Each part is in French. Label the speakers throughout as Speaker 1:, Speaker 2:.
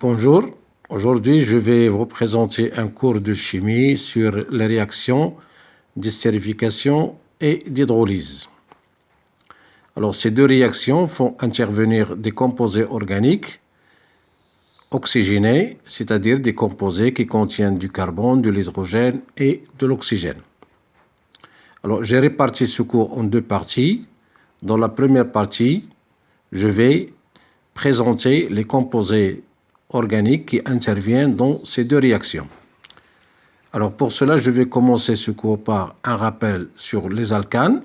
Speaker 1: Bonjour, aujourd'hui je vais vous présenter un cours de chimie sur les réactions d'estérification et d'hydrolyse. Alors ces deux réactions font intervenir des composés organiques oxygénés, c'est-à-dire des composés qui contiennent du carbone, de l'hydrogène et de l'oxygène. Alors j'ai réparti ce cours en deux parties. Dans la première partie, je vais présenter les composés organiques qui interviennent dans ces deux réactions. Alors pour cela, je vais commencer ce cours par un rappel sur les alcanes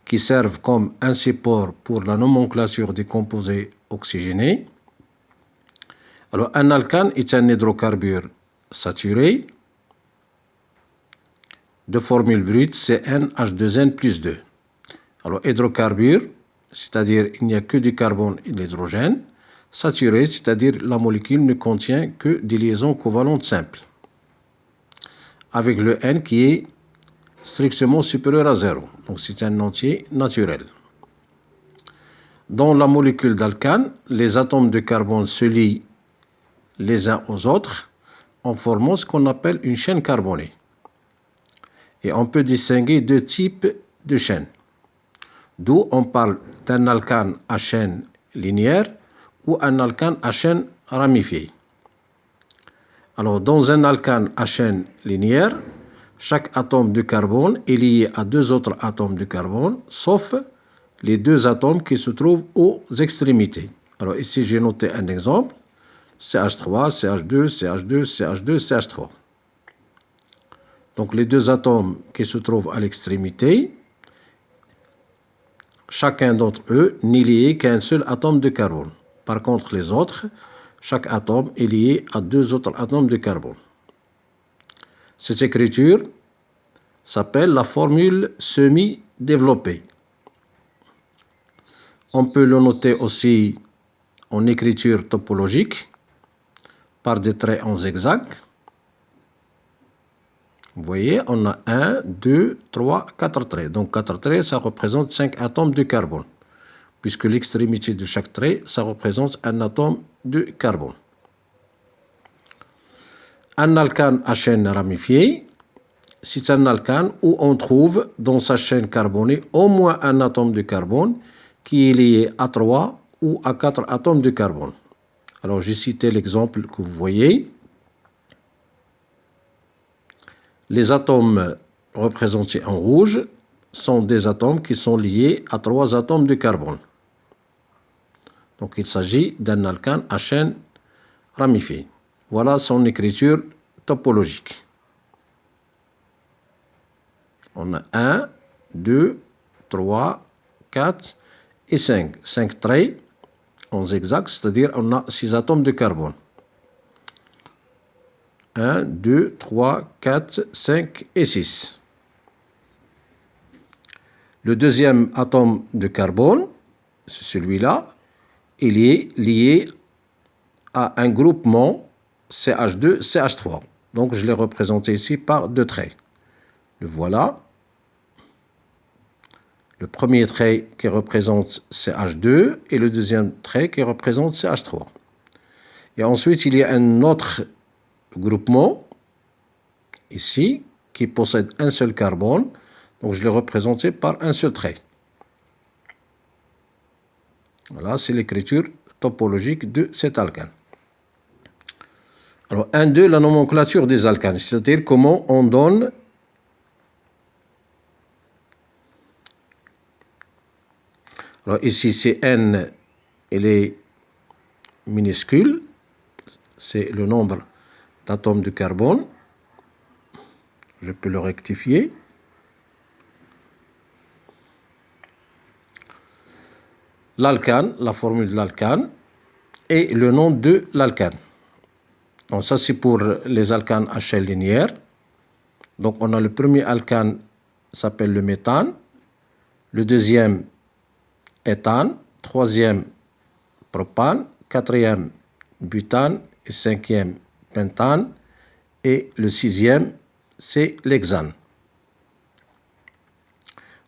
Speaker 1: qui servent comme un support pour la nomenclature des composés oxygénés. Alors un alcane est un hydrocarbure saturé de formule brute CnH2n plus 2. Alors hydrocarbure, c'est-à-dire il n'y a que du carbone et de l'hydrogène. Saturé, c'est-à-dire la molécule ne contient que des liaisons covalentes simples, avec le N qui est strictement supérieur à 0. Donc c'est un entier naturel. Dans la molécule d'alcane, les atomes de carbone se lient les uns aux autres en formant ce qu'on appelle une chaîne carbonée. Et on peut distinguer deux types de chaînes. D'où on parle d'un alcane à chaîne linéaire ou un alcane à chaîne ramifiée. Alors, dans un alcane à chaîne linéaire, chaque atome de carbone est lié à deux autres atomes de carbone, sauf les deux atomes qui se trouvent aux extrémités. Alors ici, j'ai noté un exemple, CH3, CH2, CH2, CH2, CH3. Donc les deux atomes qui se trouvent à l'extrémité, chacun d'entre eux n'est lié qu'à un seul atome de carbone. Par contre, les autres, chaque atome est lié à deux autres atomes de carbone. Cette écriture s'appelle la formule semi-développée. On peut le noter aussi en écriture topologique par des traits en zigzag. Vous voyez, on a 1, 2, 3, 4 traits. Donc 4 traits, ça représente 5 atomes de carbone, puisque l'extrémité de chaque trait, ça représente un atome de carbone. Un alcane à chaîne ramifiée, c'est un alcane où on trouve dans sa chaîne carbonée au moins un atome de carbone qui est lié à 3 ou à 4 atomes de carbone. Alors j'ai cité l'exemple que vous voyez. Les atomes représentés en rouge sont des atomes qui sont liés à 3 atomes de carbone. Donc il s'agit d'un alcane à chaîne ramifiée. Voilà son écriture topologique. On a 1, 2, 3, 4 et 5. 5 traits en zigzag, c'est-à-dire on a 6 atomes de carbone. 1, 2, 3, 4, 5 et 6. Le deuxième atome de carbone, c'est celui-là, il est lié à un groupement CH2, CH3. Donc je l'ai représenté ici par deux traits. Le voilà. Le premier trait qui représente CH2 et le deuxième trait qui représente CH3. Et ensuite, il y a un autre groupement, ici, qui possède un seul carbone. Donc je l'ai représenté par un seul trait. Voilà, c'est l'écriture topologique de cet alcane. Alors, 1, 2, la nomenclature des alcanes, c'est-à-dire comment on donne alors ici, c'est N, elle est minuscule, c'est le nombre d'atomes de carbone. Je peux le rectifier. L'alcane, la formule de l'alcane, et le nom de l'alcane. Donc ça, c'est pour les alcanes à chaîne linéaire. Donc on a le premier alcane, s'appelle le méthane. Le deuxième, éthane. Troisième, propane. Quatrième, butane. Et cinquième, pentane. Et le sixième, c'est l'hexane.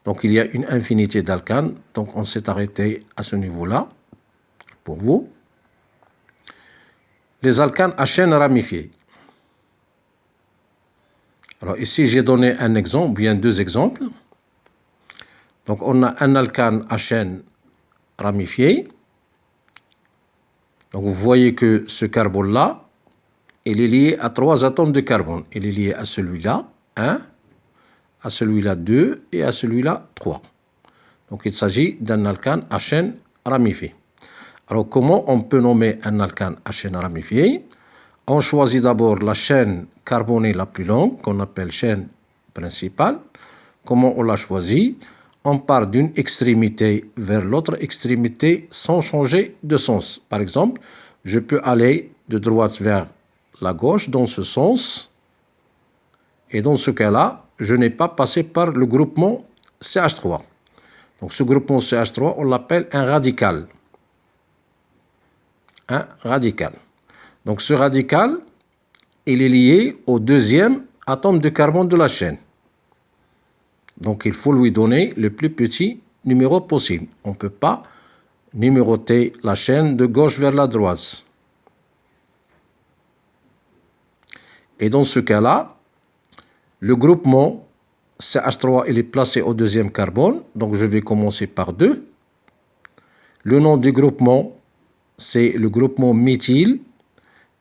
Speaker 1: Donc il y a une infinité d'alcanes. Donc on s'est arrêté à ce niveau-là pour vous. les alcanes à chaîne ramifiée. Alors ici, j'ai donné un exemple, ou bien deux exemples. Donc on a un alcane à chaîne ramifiée. Donc vous voyez que ce carbone-là, il est lié à 3 atomes de carbone. Il est lié à celui-là, 1, à celui-là, 2, et à celui-là, 3. Donc il s'agit d'un alcane à chaîne ramifiée. Alors comment on peut nommer un alcane à chaîne ramifiée? On choisit d'abord la chaîne carbonée la plus longue, qu'on appelle chaîne principale. Comment on l'a choisit? On part d'une extrémité vers l'autre extrémité sans changer de sens. Par exemple, je peux aller de droite vers la gauche dans ce sens. Et dans ce cas-là, je n'ai pas passé par le groupement CH3. Donc ce groupement CH3, on l'appelle un radical. Un radical. Donc ce radical, il est lié au deuxième atome de carbone de la chaîne. Donc il faut lui donner le plus petit numéro possible. On ne peut pas numéroter la chaîne de gauche vers la droite. Et dans ce cas-là, le groupement CH3 il est placé au deuxième carbone. Donc je vais commencer par 2. Le nom du groupement, c'est le groupement méthyle,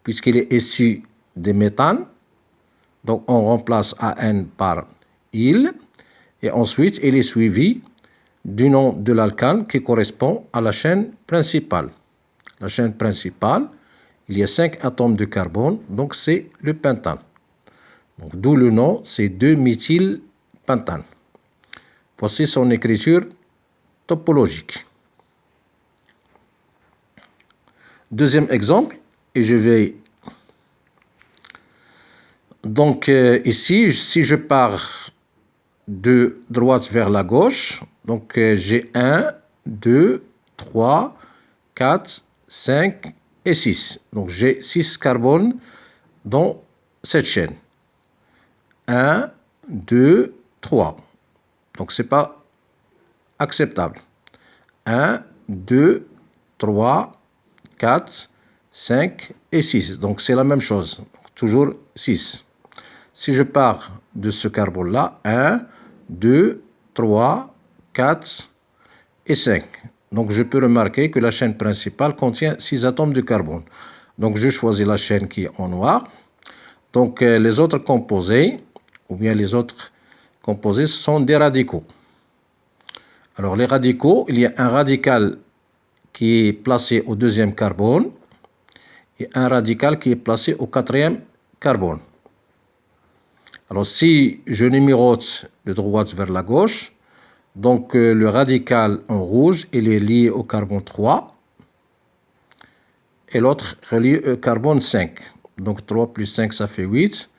Speaker 1: puisqu'il est issu des méthanes. Donc on remplace AN par il. Et ensuite, il est suivi du nom de l'alcane qui correspond à la chaîne principale. La chaîne principale, il y a 5 atomes de carbone, donc c'est le pentane. D'où le nom, c'est 2-méthylpentane. Voici son écriture topologique. Deuxième exemple, et je vais... Donc ici, si je pars de droite vers la gauche. Donc j'ai 1, 2, 3, 4, 5 et 6. Donc j'ai 6 carbones dans cette chaîne. 1, 2, 3. Donc ce n'est pas acceptable. 1, 2, 3, 4, 5 et 6. Donc c'est la même chose. Donc, toujours 6. Si je pars de ce carbone-là, 1, 2, 3, 4 et 5. Donc je peux remarquer que la chaîne principale contient 6 atomes de carbone. Donc je choisis la chaîne qui est en noir. Donc les autres composés, ou bien les autres composés, sont des radicaux. Alors les radicaux, il y a un radical qui est placé au deuxième carbone et un radical qui est placé au quatrième carbone. Alors si je numérote de droite vers la gauche, donc le radical en rouge, il est lié au carbone 3 et l'autre relié au carbone 5. Donc 3 plus 5, ça fait 8.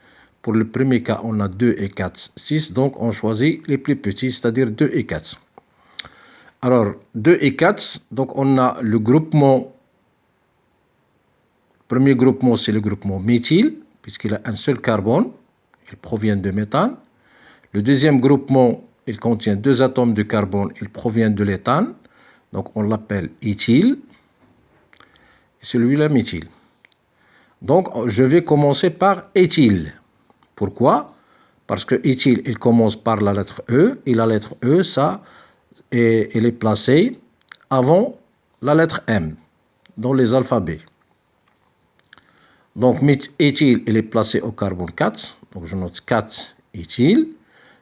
Speaker 1: Pour le premier cas, on a 2 et 4, 6. Donc on choisit les plus petits, c'est-à-dire 2 et 4. Alors 2 et 4, donc on a le groupement. Le premier groupement, c'est le groupement méthyle, puisqu'il a un seul carbone. Il provient de méthane. Le deuxième groupement, il contient 2 atomes de carbone, il provient de l'éthane. Donc on l'appelle éthyle. Et celui-là, méthyle. Donc je vais commencer par éthyle. Pourquoi? Parce que éthyle, il commence par la lettre E. Et la lettre E, ça, elle est placée avant la lettre M dans les alphabets. Donc éthyle, il est placé au carbone 4. Donc je note 4 éthyle.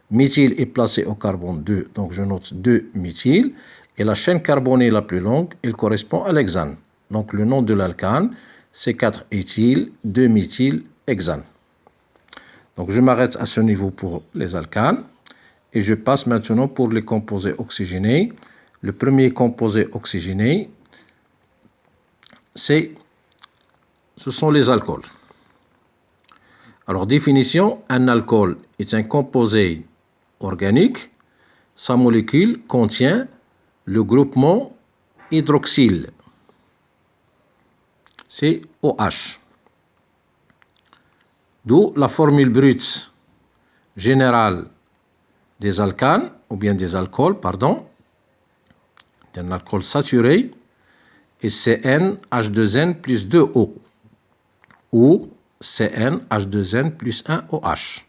Speaker 1: Méthyle est placé au carbone 2. Donc je note 2 méthyle. Et la chaîne carbonée la plus longue, elle correspond à l'hexane. Donc le nom de l'alcane, c'est 4 éthyle, 2 méthyle, hexane. Donc je m'arrête à ce niveau pour les alcanes. Et je passe maintenant pour les composés oxygénés. Le premier composé oxygéné, ce sont les alcools. Alors, définition, un alcool est un composé organique. Sa molécule contient le groupement hydroxyle. C'est OH. D'où la formule brute générale des alcanes, ou bien des alcools, pardon, d'un alcool saturé, et CnH2n plus 2O. ou CnH2n plus 1 OH.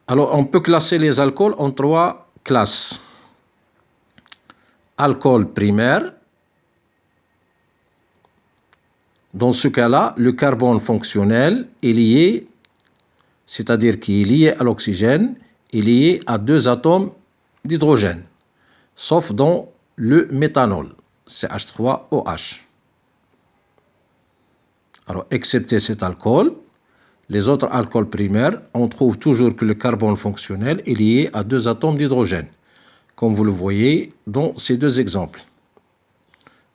Speaker 1: Alors, on peut classer les alcools en 3 classes. Alcool primaire. Dans ce cas-là, le carbone fonctionnel est lié, c'est-à-dire qu'il est lié à l'oxygène, est lié à 2 atomes d'hydrogène, sauf dans le méthanol, CH3OH. Alors, excepté cet alcool, les autres alcools primaires, on trouve toujours que le carbone fonctionnel est lié à 2 atomes d'hydrogène, comme vous le voyez dans ces 2 exemples.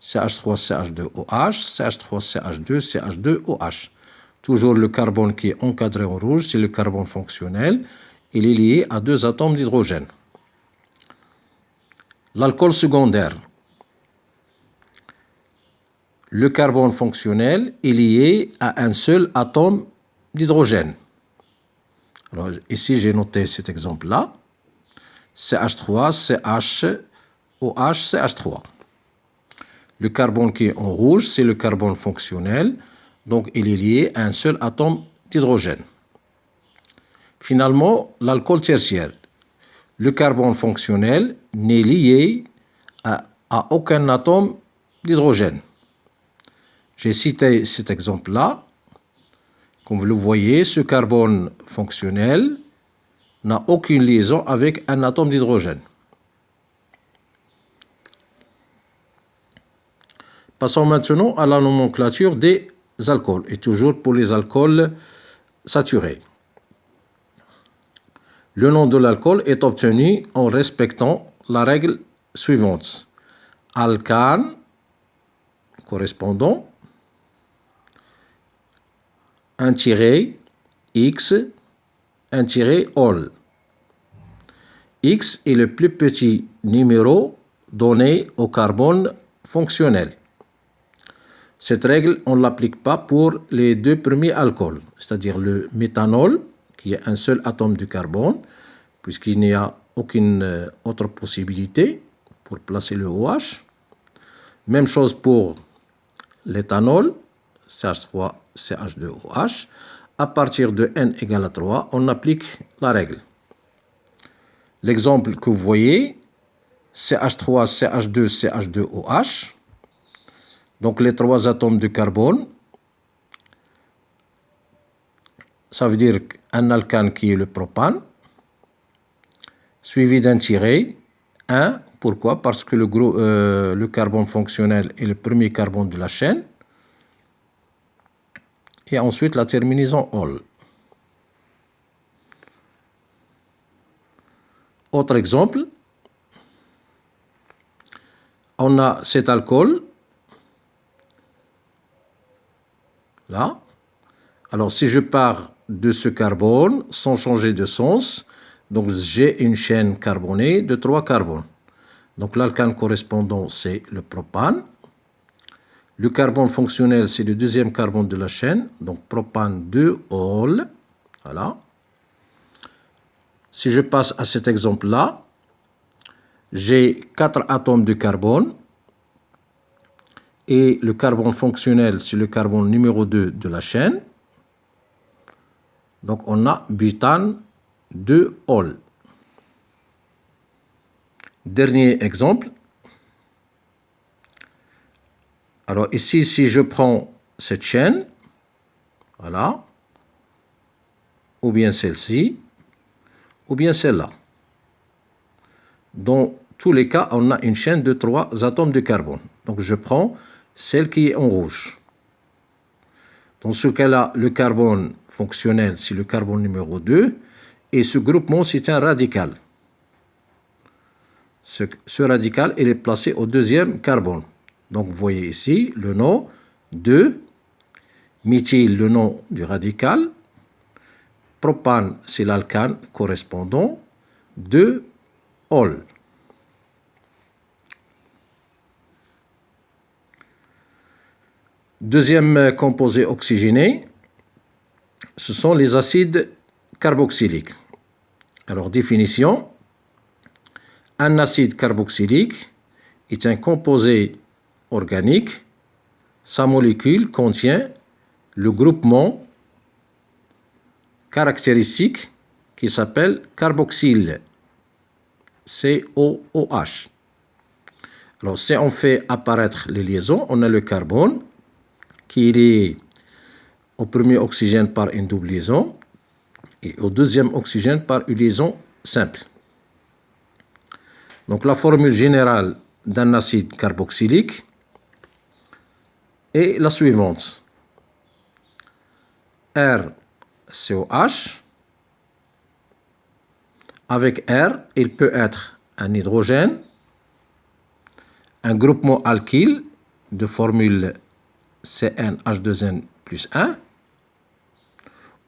Speaker 1: CH3CH2OH, CH3CH2, CH2OH. Toujours le carbone qui est encadré en rouge, c'est le carbone fonctionnel. Il est lié à 2 atomes d'hydrogène. L'alcool secondaire. Le carbone fonctionnel est lié à un seul atome d'hydrogène. Alors ici, j'ai noté cet exemple-là. CH3, CHOH, CH3. Le carbone qui est en rouge, c'est le carbone fonctionnel. Donc, il est lié à un seul atome d'hydrogène. Finalement, l'alcool tertiaire. Le carbone fonctionnel n'est lié à aucun atome d'hydrogène. J'ai cité cet exemple-là. Comme vous le voyez, ce carbone fonctionnel n'a aucune liaison avec un atome d'hydrogène. Passons maintenant à la nomenclature des alcools, et toujours pour les alcools saturés. Le nom de l'alcool est obtenu en respectant la règle suivante. Alcane correspondant, un tiré X, un tiré ol. X est le plus petit numéro donné au carbone fonctionnel. Cette règle, on ne l'applique pas pour les 2 premiers alcools, c'est-à-dire le méthanol, qui est un seul atome de carbone, puisqu'il n'y a aucune autre possibilité pour placer le OH. Même chose pour l'éthanol, CH3, CH2OH. À partir de n égale à 3, on applique la règle. L'exemple que vous voyez, CH3, CH2, CH2OH. Donc les 3 atomes de carbone, ça veut dire un alcane qui est le propane, suivi d'un tiré, 1. Pourquoi? Parce que le carbone fonctionnel est le premier carbone de la chaîne. Et ensuite la terminaison ol. Autre exemple, on a cet alcool, là. Alors, si je pars de ce carbone sans changer de sens, donc j'ai une chaîne carbonée de 3 carbones. Donc, l'alcane correspondant, c'est le propane. Le carbone fonctionnel, c'est le deuxième carbone de la chaîne, donc propane 2-ol. Voilà. Si je passe à cet exemple-là, j'ai 4 atomes de carbone. Et le carbone fonctionnel, c'est le carbone numéro 2 de la chaîne. Donc, on a butane 2-ol. Dernier exemple. Alors, ici, si je prends cette chaîne, voilà, ou bien celle-ci, ou bien celle-là. Dans tous les cas, on a une chaîne de 3 atomes de carbone. Donc, je prends celle qui est en rouge. Dans ce cas-là, le carbone fonctionnel, c'est le carbone numéro 2, et ce groupement, c'est un radical. Ce radical, il est placé au deuxième carbone. Donc, vous voyez ici le nom 2, méthyle, le nom du radical, propane, c'est l'alcane correspondant, 2-ol. Deuxième composé oxygéné, ce sont les acides carboxyliques. Alors, définition. Un acide carboxylique est un composé organique, sa molécule contient le groupement caractéristique qui s'appelle carboxyle, COOH. Alors, si on fait apparaître les liaisons, on a le carbone qui est lié au premier oxygène par une double liaison et au deuxième oxygène par une liaison simple. Donc, la formule générale d'un acide carboxylique est la suivante. RCOH. Avec R, il peut être un hydrogène, un groupement alkyle de formule CnH2n plus 1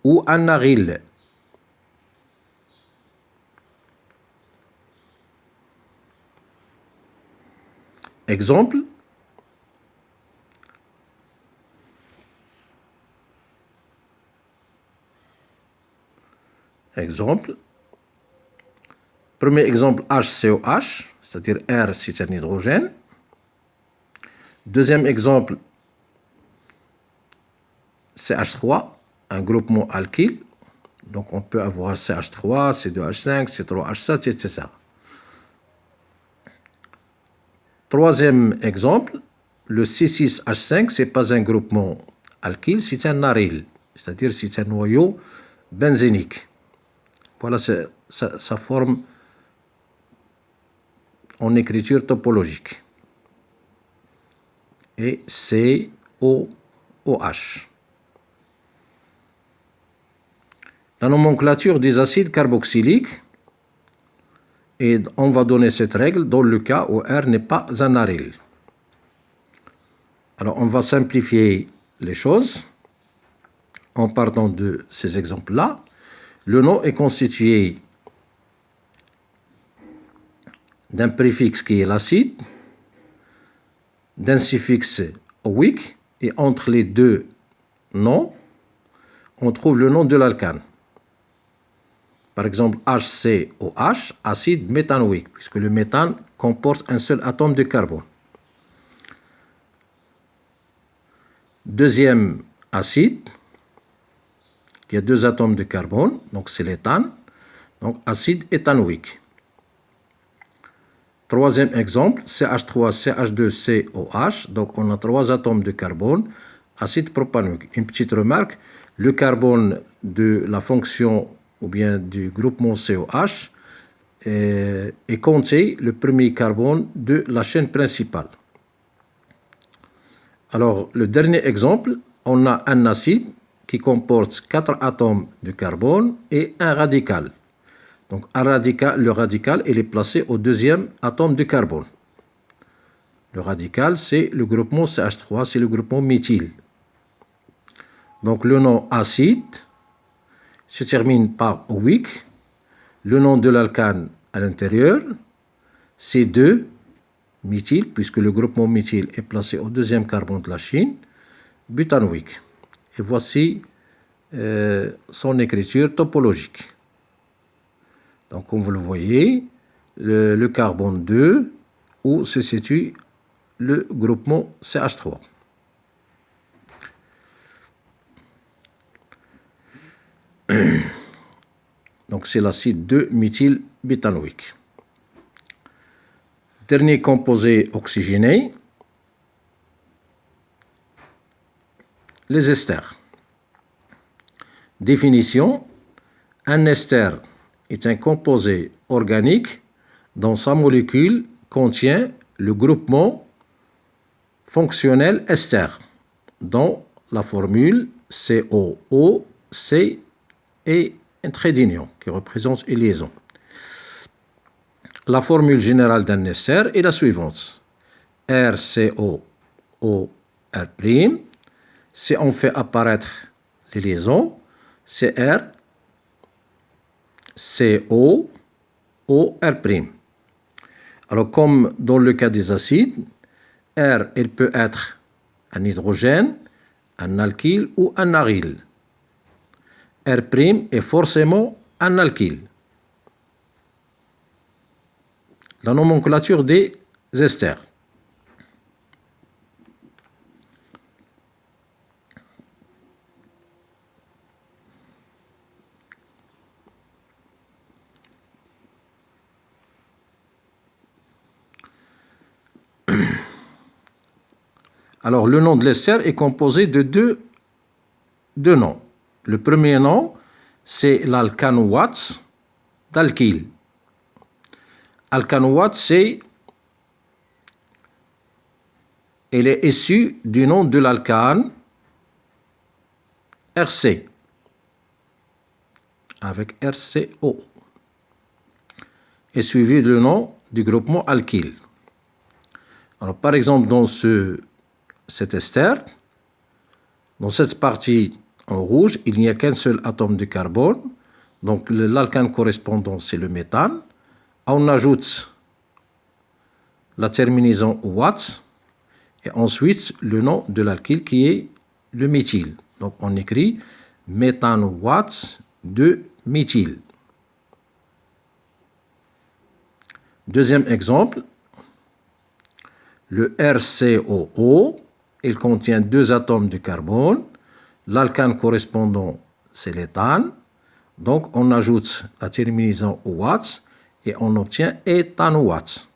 Speaker 1: ou un aryl. Exemple, premier exemple HCOH, c'est-à-dire R c'est un hydrogène. Deuxième exemple, CH3, un groupement alkyle. Donc on peut avoir CH3, C2H5, C3H7, etc. Troisième exemple, le C6H5, ce n'est pas un groupement alkyle, c'est un aryl, c'est-à-dire c'est un noyau benzénique. Voilà sa forme en écriture topologique. Et COOH. La nomenclature des acides carboxyliques, et on va donner cette règle dans le cas où R n'est pas un aryl. Alors on va simplifier les choses en partant de ces exemples-là. Le nom est constitué d'un préfixe qui est l'acide, d'un suffixe oïque, et entre les deux noms, on trouve le nom de l'alcane. Par exemple, HCOH, acide méthanoïque, puisque le méthane comporte un seul atome de carbone. Deuxième acide, il y a deux atomes de carbone, donc c'est l'éthane, donc acide éthanoïque. Troisième exemple, CH3, CH2, COH, donc on a trois atomes de carbone, acide propanoïque. Une petite remarque, le carbone de la fonction ou bien du groupement COH est compté le premier carbone de la chaîne principale. Alors, le dernier exemple, on a un acide qui comporte 4 atomes de carbone et un radical. Donc, le radical, il est placé au deuxième atome de carbone. Le radical, c'est le groupement CH3, c'est le groupement méthyle. Donc, le nom acide se termine par oïque. Le nom de l'alcane à l'intérieur, c'est 2 méthyle, puisque le groupement méthyle est placé au deuxième carbone de la chaîne, butanoïque. Et voici son écriture topologique. Donc, comme vous le voyez, le carbone 2, où se situe le groupement CH3. Donc, c'est l'acide 2-méthylbutanoïque. Dernier composé oxygéné, les esters. Définition, un ester est un composé organique dont sa molécule contient le groupement fonctionnel ester, dont la formule COOC est un trait d'union qui représente une liaison. La formule générale d'un ester est la suivante. RCOOR'. Si on fait apparaître les liaisons, c'est RCOOR'. Alors, comme dans le cas des acides, R, il peut être un hydrogène, un alkyle ou un aryl. R' est forcément un alkyle. La nomenclature des esters. Alors, le nom de l'ester est composé de deux noms. Le premier nom, c'est l'alcanoate d'alkyle. Alcanoate, elle est issue du nom de l'alcane RC, avec RCO, et suivi du nom du groupement alkyle. Alors, par exemple, dans cet ester, dans cette partie en rouge, il n'y a qu'un seul atome de carbone. Donc, l'alcane correspondant, c'est le méthane. On ajoute la terminaison watt et ensuite le nom de l'alkyle qui est le méthyle. Donc, on écrit méthanoate de méthyle. Deuxième exemple, le RCOO, il contient deux atomes de carbone. L'alcane correspondant, c'est l'éthane. Donc, on ajoute la terminaison watt et on obtient éthanoate.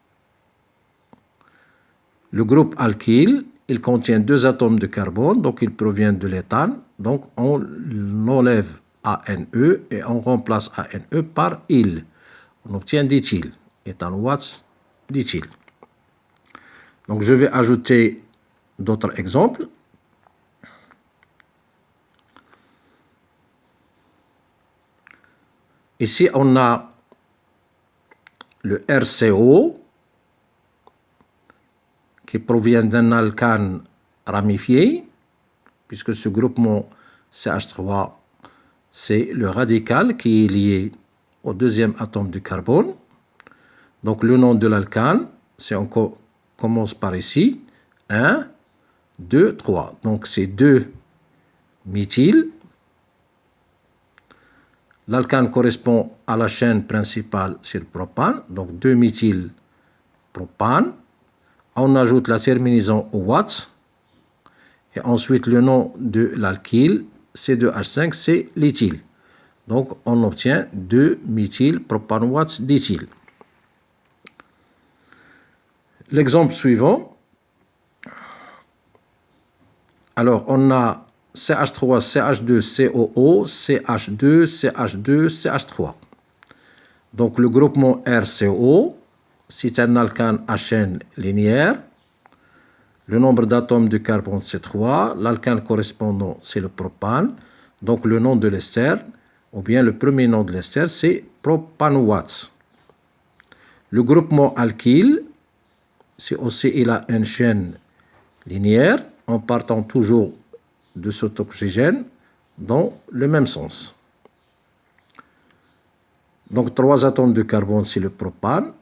Speaker 1: Le groupe alkyle, il contient deux atomes de carbone, donc il provient de l'éthane. Donc, on enlève ANE et on remplace ANE par il. On obtient d'éthyle, éthanoate d'éthyle. Donc, je vais ajouter d'autres exemples. Ici, on a le RCO qui provient d'un alcane ramifié, puisque ce groupement CH3, c'est le radical qui est lié au deuxième atome de carbone. Donc, le nom de l'alcane, c'est encore commence par ici, 1, 2, 3. Donc, c'est 2 méthyle. L'alcane correspond à la chaîne principale, c'est le propane. Donc, 2 méthyle propane. On ajoute la terminaison watt. Et ensuite, le nom de l'alkyle, C2H5, c'est l'éthyle. Donc, on obtient 2 méthyle propanoate d'éthyle. L'exemple suivant. Alors, on a CH3, CH2, COO, CH2, CH2, CH3. Donc, le groupement RCO, c'est un alcane à chaîne linéaire. Le nombre d'atomes de carbone, c'est 3. L'alcane correspondant, c'est le propane. Donc, le nom de l'ester, ou bien le premier nom de l'ester, c'est propanoate. Le groupement alkyle, c'est aussi, il a une chaîne linéaire, en partant toujours de cet oxygène dans le même sens. Donc, 3 atomes de carbone, c'est le propane.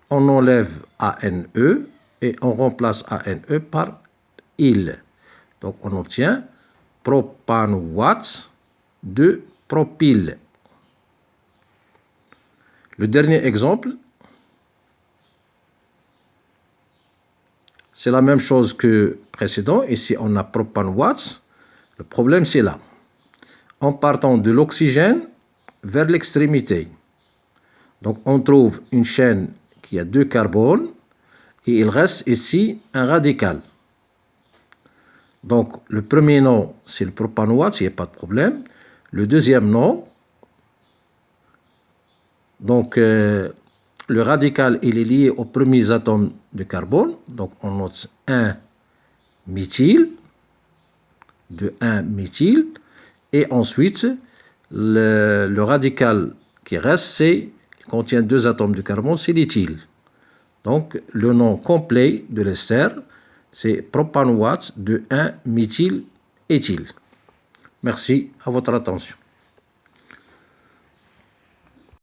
Speaker 1: On enlève ANE et on remplace ANE par il. Donc, on obtient propanoate de propyle. Le dernier exemple, c'est la même chose que précédent. Ici, on a propanoate. Le problème, c'est là. En partant de l'oxygène vers l'extrémité. Donc, on trouve une chaîne qui a 2 carbones et il reste ici un radical. Donc, le premier nom, c'est le propanoate, il n'y a pas de problème. Le deuxième nom, donc, le radical, il est lié aux premiers atomes de carbone. Donc, on note 1 méthyle, de 1 méthyle. Et ensuite, le radical qui reste, il contient 2 atomes de carbone, c'est l'éthyle. Donc, le nom complet de l'ester, c'est propanoate de 1 méthyle éthyle. Merci à votre attention.